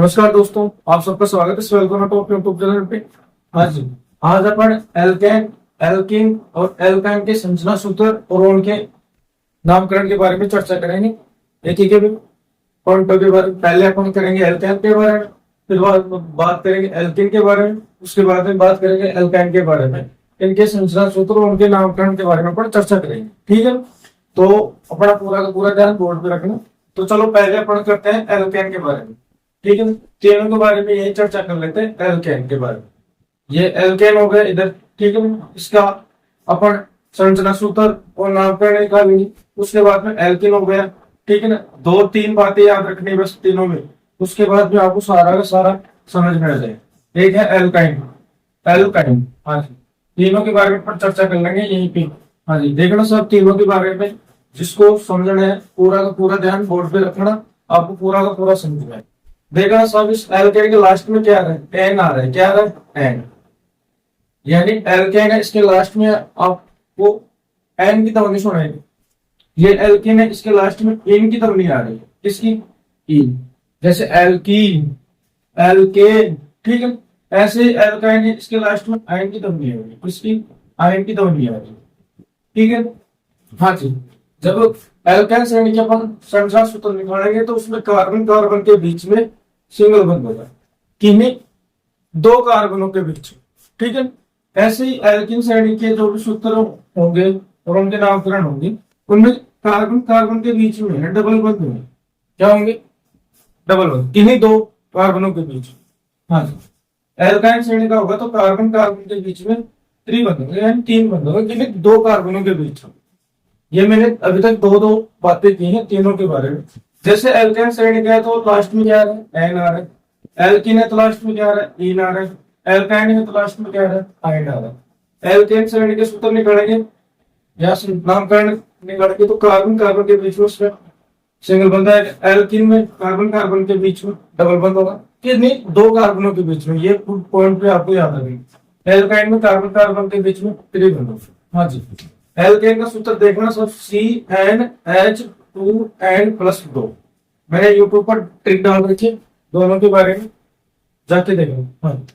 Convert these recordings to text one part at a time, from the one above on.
नमस्कार दोस्तों, आप सबका स्वागत है वेलकम टॉप यूट्यूब चैनल पे। हाँ जी, आज अपन एल्केन, एल्कीन और एल्काइन के संरचना सूत्र और उनके नामकरण के बारे में चर्चा करेंगे। एक एक पॉइंटों के बारे में पहले अपन करेंगे एल्केन के बारे में, फिर बात करेंगे एल्कीन के बारे में, उसके बाद में बात करेंगे एल्काइन के बारे में। इनके संरचना सूत्र और उनके नामकरण के बारे में अपन चर्चा करेंगे। ठीक है, तो अपना पूरा का पूरा ध्यान बोर्ड पे रखना। तो चलो पहले अपन करते हैं एल्केन के बारे में। ठीक है, तीनों के बारे में यही चर्चा कर लेते हैं एल्केन के बारे में। ये एल्केन हो गया इधर। ठीक है, इसका अपन संरचना सूत्र और नामकरण निकालेंगे। उसके बाद में एल्कीन हो गया। ठीक है ना, दो तीन बातें याद रखनी बस तीनों में, उसके बाद में आपको सारा का सारा समझ में आ जाए। एक है एल्काइन, एल्काइन। हाँ जी, तीनों के बारे में अपन चर्चा कर लेंगे यहीं पे। हाँ जी, देखना सब तीनों के बारे में, जिसको समझना है पूरा का पूरा ध्यान बोर्ड पे रखना, आपको पूरा का पूरा समझ में। देखना सब इस एल्केन के लास्ट में क्या आ रहा है, एन आ रहा है। क्या आ रहा है, एन। यानी एल्केन है, इसके लास्ट में आपको एन की ध्वनि सुनाएगी। ये एल्केन है, इसके लास्ट में इन की ध्वनि आ रही है। किसकी, इन। जैसे एल्कीन, एल्केन। ठीक है, ऐसे एल्काइन है, इसके लास्ट में आयन की ध्वनि आएगी। किसकी, आयन की ध्वनि आ रही है। ठीक है, हाँ जी। जब एल्केन श्रेणी के अपन संरचना सूत्र निकालेंगे तो उसमें कार्बन कार्बन के बीच में सिंगल बंध होगा, किन्हीं दो कार्बनों के बीच। ठीक है, ऐसे ही एल्कीन श्रेणी के जो भी सूत्र होंगे और उनके नामकरण होंगे, उनमें कार्बन कार्बन के बीच में डबल बंध होंगे। क्या होंगे, डबल बंध, किन्हीं दो कार्बनों के बीच। हाँ जी, एल्काइन श्रेणी का होगा तो कार्बन कार्बन के बीच में त्रिबंध होंगे, यानी तीन बंध होंगे, किन्हीं दो कार्बनों के बीच। ये मैंने अभी तक दो दो बातें की हैं तीनों के बारे में। जैसे एल्केन श्रेणी का है तो लास्ट में क्या आ रहा है, एन आ रहा है। एल्कीन है तो लास्ट में क्या आ रहा है, इन आ रहा है। एल्काइन है तो लास्ट में क्या आ रहा है, आयन आ रहा है। एल्केन श्रेणी के सूत्र निकालेंगे या नामकरण निकालेंगे तो कार्बन कार्बन के बीच में उसमें सिंगल बंध आएगा। एल्कीन में कार्बन कार्बन के बीच में डबल बंध होगा, कितनी दो कार्बनों के बीच में। ये पॉइंट पे आपको याद रखेंगे। एल्काइन में कार्बन कार्बन के बीच में त्रिबंध होगा। हाँ जी, एल्केन का सूत्र देखना सब CnH2n+2। मैंने यूट्यूब पर ट्रिक डाल रखी है, दोनों के बारे में जाके देखना। हाँ,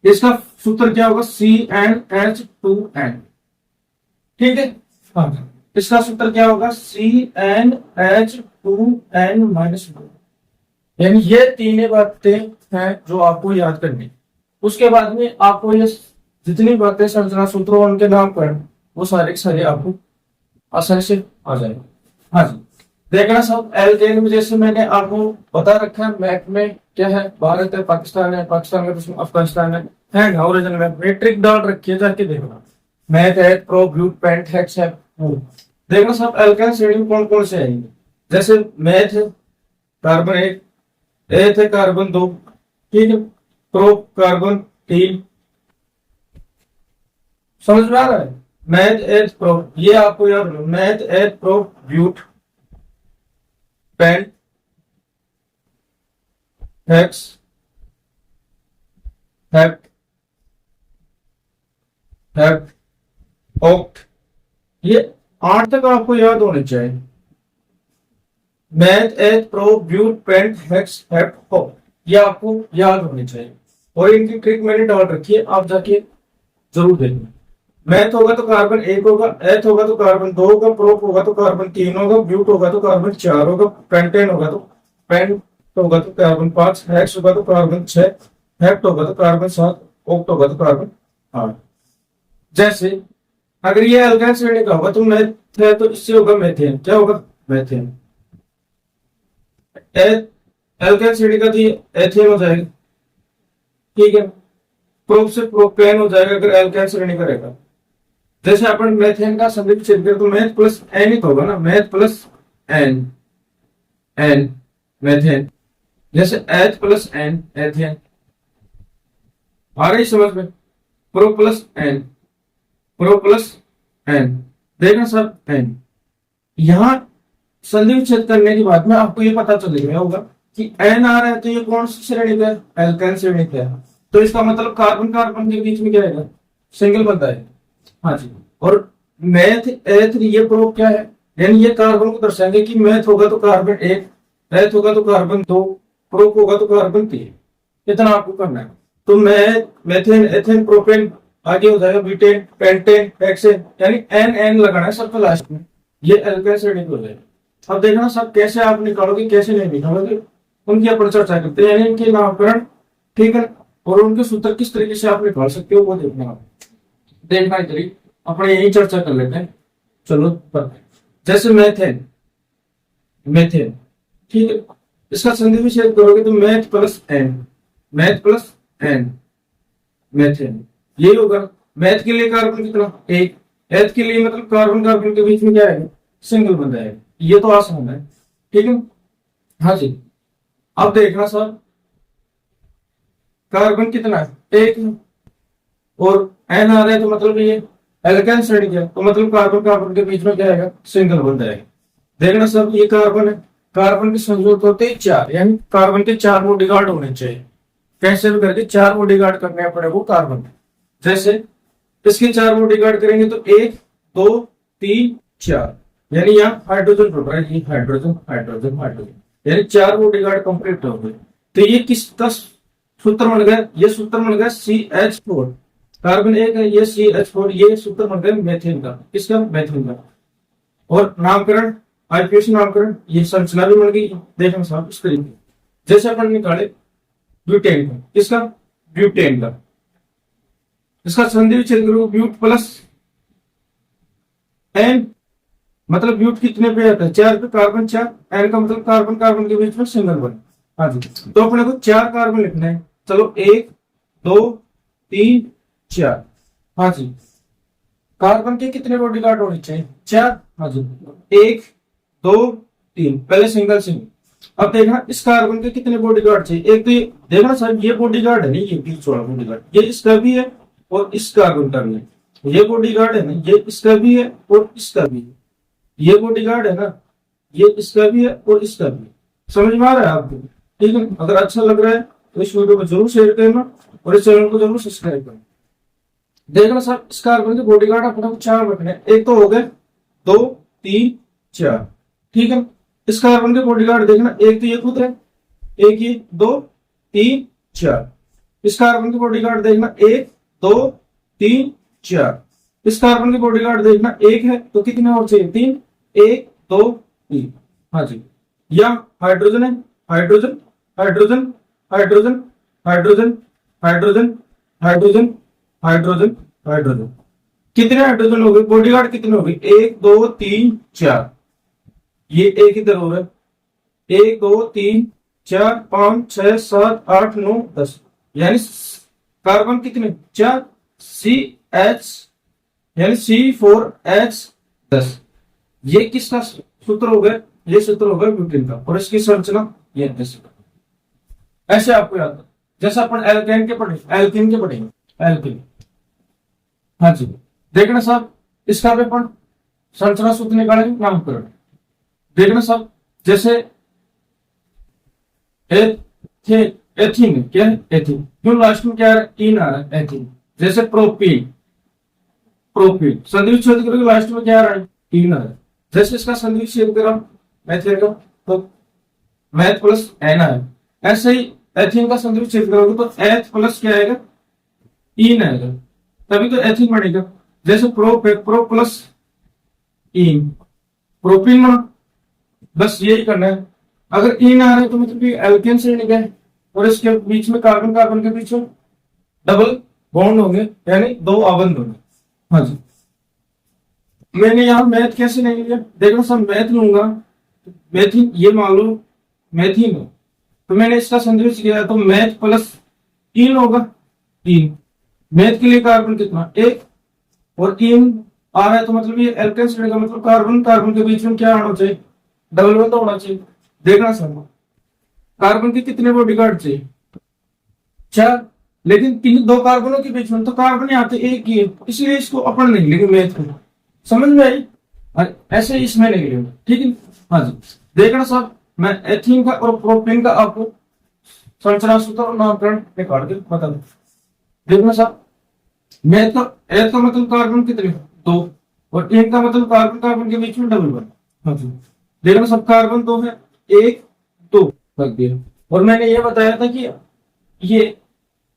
इसका सूत्र क्या होगा, CnH2n। ठीक है, हाँ, इसका सूत्र क्या होगा, CnH2n-2। यानी ये तीन बातें हैं जो आपको याद करनी। उसके बाद में आपको ये जितनी बातें संरचना सूत्र और उनके नामकरण वो सारे के सारे आपको आसानी से आ जाएंगे। हाँ जी, देखना सब एल्केन में जैसे मैंने आपको बता रखा है मैप में क्या है, भारत है, पाकिस्तान है, पाकिस्तान है तो अफगानिस्तान है ना, ओरिजिनल मैप में ट्रिक डाल रखी है, जाके देखना। मैथ है, प्रो, ब्यूट, पेंट, हेक्स है। देखना सब एल्केन श्रेणी में कौन कौन से आएंगे। जैसे मैथ है, कार्बन 1, एथ है कार्बन 2। ठीक है, प्रो कार्बन 3। समझ में आ रहा है, मैथ एथ प्रो, ये आपको याद रखो। Meth eth pro but pent hex hept hept oct, ये 8 तक आपको याद होने चाहिए। Meth eth pro but pent hex hept oct, ये आपको याद होने चाहिए। और इनकी ट्रिक मैंने डाल रखी है, आप जाके जरूर देखना। मैथ होगा तो कार्बन 1 होगा, एथ होगा तो कार्बन 2 होगा, प्रोप होगा तो कार्बन 3 होगा, ब्यूट होगा तो कार्बन 4 होगा, पेंटेन होगा तो कार्बन 5, हेक्स होगा तो कार्बन 6, हेप्ट होगा तो कार्बन 7, ऑक्ट होगा तो कार्बन 8। जैसे अगर ये एल्केन श्रेणी का होगा तो मैथ है तो इससे होगा मेथेन। क्या होगा, मेथेन। एल्केन श्रेणी का तो ये एथेन हो जाएगा। ठीक है, प्रोप से प्रोपेन हो जाएगा अगर एल्केन श्रेणी का रहेगा। जैसे अपन मेथेन का संदर्भ चेक करें तो मैथ प्लस एन ही तो होगा ना, meth plus N, N methane. जैसे एच प्लस एन, एथेन। आ रही समझ में, pro plus N, pro plus N. देखना सब एन। यहां संधि विच्छेद करने के बाद में आपको ये पता चल गया होगा कि एन आ रहा है तो ये कौन सी श्रेणी का है, एल्केन श्रेणी का है। तो इसका मतलब कार्बन कार्बन के बीच में क्या रहेगा, सिंगल बंधा है। हाँ जी, और मैथ एथ ये प्रोप क्या है, यानी ये कार्बन को दर्शाएंगे कि मैथ होगा तो कार्बन 1, एथ होगा तो कार्बन 2, प्रोप होगा तो कार्बन 3, इतना आपको करना है। तो मेथेन, एथेन, प्रोपेन, आगे हो जाएगा ब्यूटेन, पेंटेन, हेक्सेन, यानी एन एन लगाना है सबसे लास्ट में, ये एल्केन श्रेणी हो जाएगा। अब देखना सब कैसे आप निकालोगे कैसे नहीं निकालोगे, उनकी अपन चर्चा करते हैं, यानी इनके नामकरण, ठीक है, और उनके सूत्र किस तरीके से आप निकाल सकते हो वो देखना इधर अपने यही चर्चा कर लेते हैं। चलो जैसे मेथेन, मेथेन, ठीक है, इसका संधि विच्छेद करोगे तो meth plus N, meth plus N, methane, ये होगा। मैथ के लिए कार्बन कितना, एक, एथ के लिए मतलब कार्बन कार्बन के बीच में क्या है, सिंगल बन जाएगा, ये तो आसान है, ठीक है। हाँ जी, अब देखना सर, कार्बन कितना है, एक, और एन आ रहा है तो मतलब ये एल्केन श्रेणी है, तो मतलब कार्बन कार्बन के बीच में क्या आएगा, सिंगल बन जाएगा। देखना सब, ये कार्बन है, कार्बन के संयुक्त होते हैं 4, यानी कार्बन के 4 बॉडीगार्ड होने चाहिए, कैसे भी करके 4 बॉडीगार्ड करने पड़े वो कार्बन। जैसे इसके 4 बॉडीगार्ड करेंगे तो 1 2 3 4, यानी यहाँ हाइड्रोजन जुड़ रहा है, ये हाइड्रोजन हाइड्रोजन हाइड्रोजन, यानी 4 बॉडीगार्ड कंप्लीट हो गए। तो ये किसका सूत्र बन गया, ये सूत्र बन गया CH4, कार्बन 1 है, ये CH4, ये सूत्र बन गया मेथेन का, किसका, मेथेन का। और नामकरण, आईपीएसी नामकरण, ये संरचना भी बन गई, देखना साहब इस तरीके, जैसे अपन निकाले ब्यूटेन का, किसका, ब्यूटेन का, इसका संधि विच्छेद करो, ब्यूट प्लस एन, मतलब ब्यूट कितने पे आता है, 4 पे, कार्बन 4, एन का मतलब कार्बन कार्बन के बीच में सिंगल बन। हाँ जी, तो अपने को 4 कार्बन लिखना है, चलो 1 2 3 4। हाँ जी, कार्बन के कितने बॉडीगार्ड होने चाहिए, 4। हाँ जी, 1 2 3, पहले सिंगल सिंगल। अब देखना इस कार्बन के कितने बॉडीगार्ड चाहिए, एक तो ये देखना सर, ये बॉडीगार्ड है नहीं, ये बीच वाला बॉडीगार्ड, ये इसका भी है और इस कार्बन का भी है, ये बॉडीगार्ड है ना, ये इसका भी है और इसका भी है, ये बॉडीगार्ड है ना, ये इसका भी है और इसका भी है। समझ में आ रहा है आपको, ठीक है। अगर अच्छा लग रहा है तो इस वीडियो को जरूर शेयर करना और इस चैनल को जरूर सब्सक्राइब करना। देखना सर, इस कार्बन के बॉडीगार्ड अपने को 4 रखने हैं, एक तो हो गए 2 3 4, ठीक है। इस कार्बन के बॉडीगार्ड देखना, एक तो ये खुद है, एक ये 2 3 4। इस कार्बन के बॉडीगार्ड देखना 1 2 3 4। इस कार्बन के बॉडीगार्ड देखना 1 है तो कितने और चाहिए, 3, 1 2 3। हाँ जी, या हाइड्रोजन है, hydrogen hydrogen hydrogen hydrogen hydrogen hydrogen hydrogen hydrogen, कितने हाइड्रोजन हो गए, बॉडीगार्ड कितने हो गए, 1 2 3 4, ये एक इधर हो गए, 1 2 3 4 5 6 7 8 9 10, यानी कार्बन कितने 4, CH यानी C4H10, ये किसका सूत्र हो गया, ये सूत्र हो गया ब्यूटेन का, और इसकी संरचना ये ऐसे आपको याद है, जैसे अपन एल्केन के पढ़े, एल्किन के पढ़ेंगे, एल्किन। हाँ जी, देखना साहब, इसका भी अपन संरचना सूत्र निकालेंगे, नामकरण देखना साहब, जैसे एथीन, क्या है एथीन, क्यों लास्ट में क्या है, इन आ रहा है, एथीन। जैसे प्रोपीन, प्रोपीन संधि विच्छेद करोगे लास्ट में क्या आ रहा है, इन आ रहा है। जैसे इसका संधि विच्छेद करा मैथेन का तो मैथ प्लस एन आएगा, ऐसे ही एथीन का संधि विच्छेद करोगे तो एथ प्लस क्या आएगा, इन आएगा, तभी तो एथीन बनेगा। जैसे प्रो प्लस इन, प्रोपीन बना, बस यही करना है। अगर इन आ रहा है तो मतलब एल्केन श्रेणी का है, और इसके बीच में कार्बन कार्बन के बीच में डबल बॉन्ड होंगे, यानी 2 आबंध होंगे। हाँ जी, मैंने यहाँ मैथ कैसे नहीं लिया, देखो सब मैथ लूंगा, मैथिन, ये मान लो मैथिन हो, तो मैंने इसका संदेश किया तो मैथ प्लस इन होगा, इन, मैथ के लिए कार्बन कितना 1, और इन आ रहा है तो मतलब ये एल्केन श्रेणी का, मतलब कार्बन कार्बन के बीच में क्या होना चाहिए, डबल बॉन्ड होना चाहिए। देखना सब, कार्बन के कितने बॉडीगार्ड चाहिए, 4, लेकिन 2 कार्बनों के बीच में तो कार्बन यहाँ पे एक ही है, इसलिए इसको अपन नहीं लेंगे मैथ को, समझ में आई, ऐसे इसमें नहीं लेंगे, ठीक है। हाँ जी, देखना साहब, मैं एथीन का और प्रोपेन का आपको संरचना सूत्र और नामकरण निकाल के बता दूं। देखना साहब, मैथ का एथ का मतलब कार्बन कितने 2, और इन का मतलब कार्बन कार्बन के बीच में डबल बॉन्ड। हाँ जी, देखना सब कार्बन 2 है, 1 2 रख दिया, और मैंने ये बताया था कि ये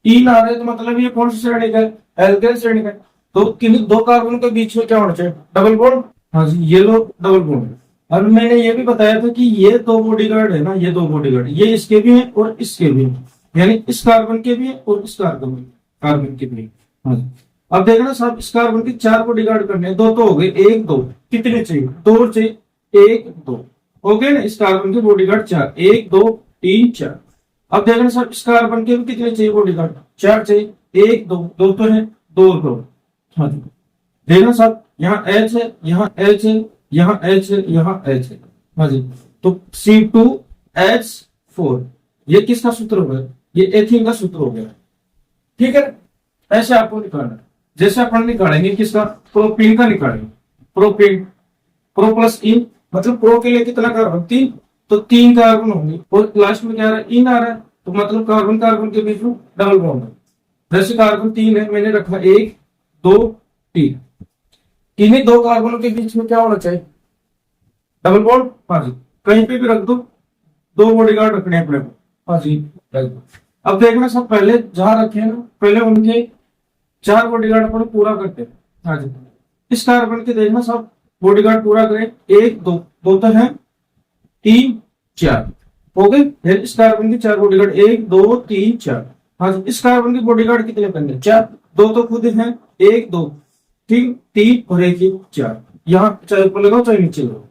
तीन आ रहे हैं, तो मतलब ये कौन सी श्रेणी का है? एल्केन श्रेणी का है। तो किन दो कार्बन के बीच में क्या होना चाहिए? Double bond. हाँ जी, ये लो डबल बॉन्ड। और मैंने ये भी बताया था कि ये दो बॉडीगार्ड है ना, ये दो बॉडीगार्ड ये इसके भी हैं और इसके भी हैं, यानी इस कार्बन के भी हैं और इस कार्बन कार्बन के भी हैं। हाँ जी। अब देखना साहब, इस कार्बन के चार बॉडीगार्ड करने हैं, दो तो हो गए, एक दो कितने चाहिए? दो और चाहिए, एक दो हो गए ना। इस कार्बन के बॉडीगार्ड चार, एक दो तीन चार। अब देखना साहब, इस कार्बन के भी कितने चाहिए बॉडीगार्ड? चार चाहिए, एक दो, दो तो है, दो और दो। हाँ जी। देखना साहब, यहाँ एच है, यहाँ एच है, यहाँ एच है, यहाँ एच है। हाँ जी। तो C2H4 ये किसका सूत्र हो गया? ये एथीन का सूत्र हो गया। ठीक है, ऐसे आपको निकालना है। जैसे अपन निकालेंगे किसका? प्रोपीन का निकालेंगे। प्रोपीन, प्रो प्लस इन, मतलब प्रो के लिए कितना कार्बन? तीन। तो तीन कार्बन होंगे और लास्ट में क्या आ रहा है? इन आ रहा है। तो मतलब कार्बन कार्बन के बीच में डबल बॉन्ड है। जैसे कार्बन तीन है, मैंने रखा एक दो तीन, इन्हीं दो कार्बनों के बीच में क्या होना चाहिए? Double bond. हाँ जी, कहीं पे भी रख दो, दो बॉडीगार्ड रखने हैं अपने को। हाँ जी, रख दो। अब देखना सब, पहले जहां रखे हैं ना, पहले उनके चार बॉडीगार्ड अपन पूरा करते हैं। हाँ जी। इस कार्बन के देखना सब बॉडीगार्ड पूरा करें, एक दो, दो तो है, तीन चार हो गए। फिर इस कार्बन के चार बॉडीगार्ड, एक दो तीन चार। हाँ जी। इस कार्बन के बॉडीगार्ड कितने बन गए? चार, दो तो खुद हैं, एक दो तीन, तीन और एक ही चार। यहाँ चाहे ऊपर लगाओ चाहे नीचे लगाओ।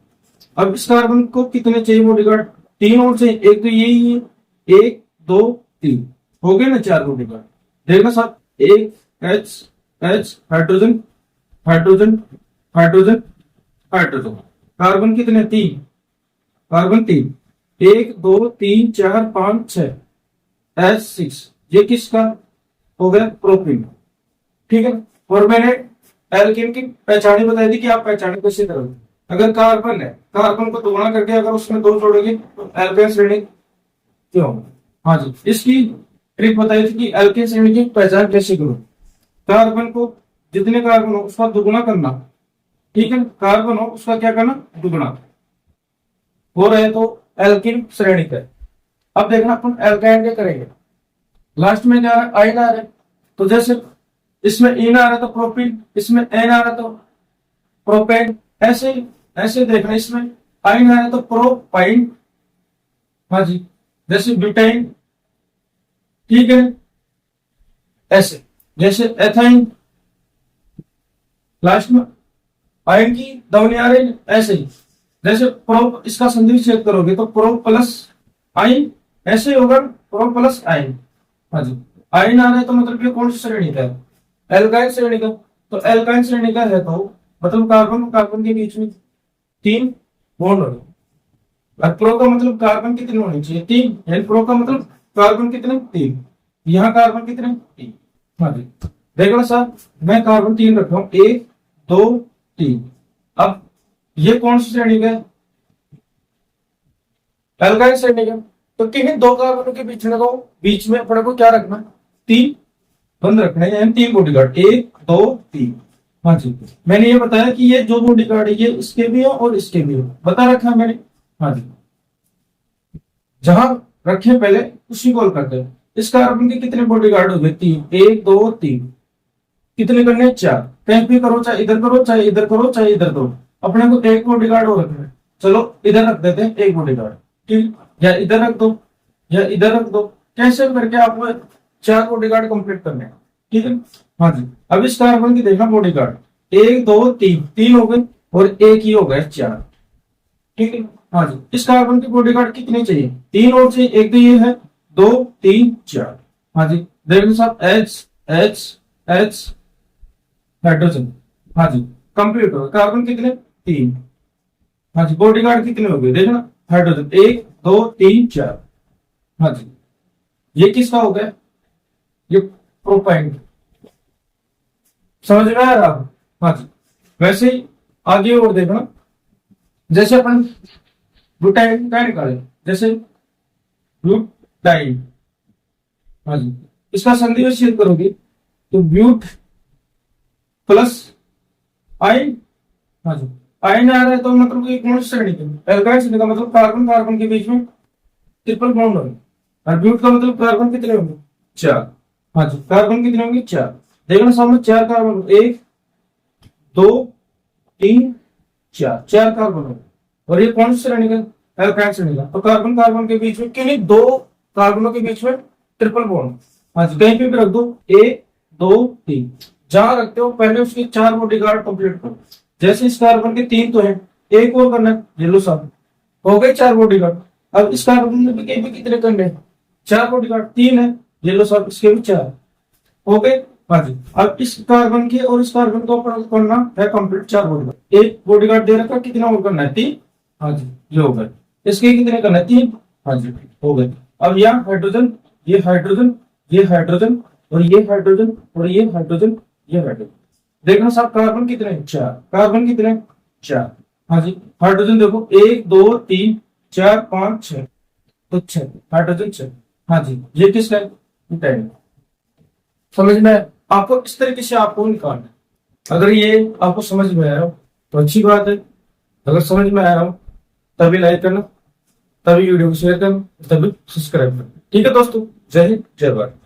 अब इस कार्बन को कितने चाहिए बॉडीगार्ड? तीन और चाहिए, एक तो यही है, एक दो तीन हो गए ना चार बॉडीगार्ड। देखना साहब, एक H H hydrogen hydrogen hydrogen hydrogen. Carbon कितने? तीन, कार्बन तीन, एक दो तीन चार पांच छह, H6 ये किसका हो गया? प्रोपीन। ठीक है। और मैंने एल्केन की पहचान बताई थी कि आप पहचान कैसे करोगे। अगर कार्बन है, कार्बन को दोगुना करके अगर उसमें दो जोड़ोगे तो एल्केन श्रेणी क्यों होगा? हाँ जी, इसकी ट्रिक बताई थी कि एल्केन श्रेणी की पहचान कैसे करो। कार्बन को, जितने कार्बन हो उसका दुगुना करना। ठीक है, कार्बन हो उसका क्या करना? दुगुना हो रहे तो एल्किन श्रेणी का। अब देखना अपन एल्काइन के करेंगे। लास्ट में क्या है? आइन आ रहा है। तो जैसे इसमें इन आ रहा है तो प्रोपीन, इसमें एन आ रहा है तो प्रोपेन। ऐसे ऐसे देखना, इसमें आइन आ रहा है तो प्रोपाइन। हाँ जी। जैसे ब्यूटाइन। ठीक है, ऐसे जैसे एथाइन, लास्ट में आयन की दवनी आ रही, ऐसे ही जैसे प्रो, इसका संधि विच्छेद करोगे तो प्रो प्लस आयन, ऐसे ही होगा प्रो प्लस आयन। हाँ जी। आयन आ रहा है तो मतलब ये कौन सी श्रेणी का है? एल्काइन श्रेणी का। तो एल्काइन श्रेणी का है तो मतलब कार्बन कार्बन के बीच में तीन बॉन्ड होंगे। और प्रो का मतलब कार्बन कितने होने चाहिए? तीन, यानी प्रो का मतलब कार्बन कितने? तीन। यहाँ कार्बन कितने? तीन। हाँ जी। देखो साहब, मैं कार्बन तीन रख रहा हूं, एक दो तीन। अब ये कौन सी श्रेणी का है? एल्काइन श्रेणी का। तो किन्हीं दो कार्बनों के बीच में तो बीच में अपने को क्या रखना? तीन बंद रखना है, यानी तीन बॉडीगार्ड, एक दो तीन। हाँ जी। मैंने ये बताया कि ये जो बॉडीगार्ड है ये इसके भी है और इसके भी है, बता रखा है मैंने। हाँ जी। जहां रखे पहले उसी को करते हैं। इस कार्बन के कितने बॉडीगार्ड हो गए? तीन, एक दो तीन। कितने करने हैं? चार। कहीं भी करो, चाहे इधर करो चाहे इधर करो चाहे इधर करो, अपने को एक बॉडीगार्ड हो रखना है। चलो इधर रख देते हैं एक बॉडीगार्ड। ठीक, या इधर रख दो या इधर रख दो, कैसे करके आपको चार बॉडीगार्ड कंप्लीट करने हैं। ठीक है। हाँ जी। अब इस कार्बन की देखना बॉडीगार्ड, एक दो तीन, तीन हो गए और एक ही हो गए चार। ठीक है। हाँ जी। इस कार्बन की बॉडीगार्ड कितनी चाहिए? तीन और चाहिए, एक तो ये है, दो तीन चार। हाँ जी। देखो साहब, एच एच एच हाइड्रोजन। हाँ जी, कंप्लीट हो गया। कार्बन कितने? तीन। हाँ जी। बॉडीगार्ड कितने हो गए? देखना, हाइड्रोजन एक दो तीन चार। हाँ जी। ये किसका हो गया? ये प्रोपाइन। समझ में आ रहा है? हाँ जी। वैसे ही आगे और देखना, जैसे अपन ब्यूटाइन का निकाले, जैसे ब्यूटाइन। हाँ जी। इसका संधि विच्छेद करोगे तो ब्यूट प्लस आइन। हाँ जी। आइन आ रहा है तो मतलब कि कौन सी श्रेणी का? एल्काइन श्रेणी का, मतलब कार्बन कार्बन के बीच में ट्रिपल बॉन्ड होगा। और ब्यूट का मतलब कार्बन कितने होंगे? 4। हाँ जी, कार्बन कितने होंगे? 4। देखना सामने 4 कार्बन, 1 2 3 4, 4 कार्बन होंगे। और ये कौन सी श्रेणी का? एल्काइन श्रेणी का। तो कार्बन कार्बन के बीच में किन्हीं दो कार्बनों के बीच में ट्रिपल बॉन्ड। हाँ जी, कहीं पे भी रख दो, 1 2 3, जहां रखते हो पहले उसके 4 बॉडीगार्ड कंप्लीट करो। जैसे इस कार्बन के 3 तो है, एक और करना है, ये लो साहब, हो गए 4 बॉडीगार्ड। अब इस कार्बन में भी कहीं पे कितने करने हैं? 4 बॉडीगार्ड, 3 है, ये लो साहब, इसके भी 4 हो गए। हाँ जी, अब इस कार्बन के और इस कार्बन को करना है कंप्लीट 4 बॉडीगार्ड। एक बॉडीगार्ड दे रखा, कितना और करना है? 3। हाँ जी, ये हो गए। इसके कितने करना है? 3। हाँ जी, हो गए। अब यहाँ हाइड्रोजन, ये हाइड्रोजन, ये हाइड्रोजन, और ये हाइड्रोजन, और ये हाइड्रोजन, ये हाइड्रोजन। देखना साहब, कार्बन कितने? 4। कार्बन कितने? 4। हाँ जी, हाइड्रोजन देखो, 1 2 3 4 5 6, तो 6 हाइड्रोजन 6। हाँ जी, ये किसका है? 10। समझ में? आपको इस तरीके से आपको निकालना है। अगर ये आपको समझ में आया हो तो अच्छी बात है, अगर समझ में आया हो तभी लाइक करना, तभी वीडियो को शेयर करना, तभी सब्सक्राइब करना। ठीक है दोस्तों, जय हिंद, जय भारत।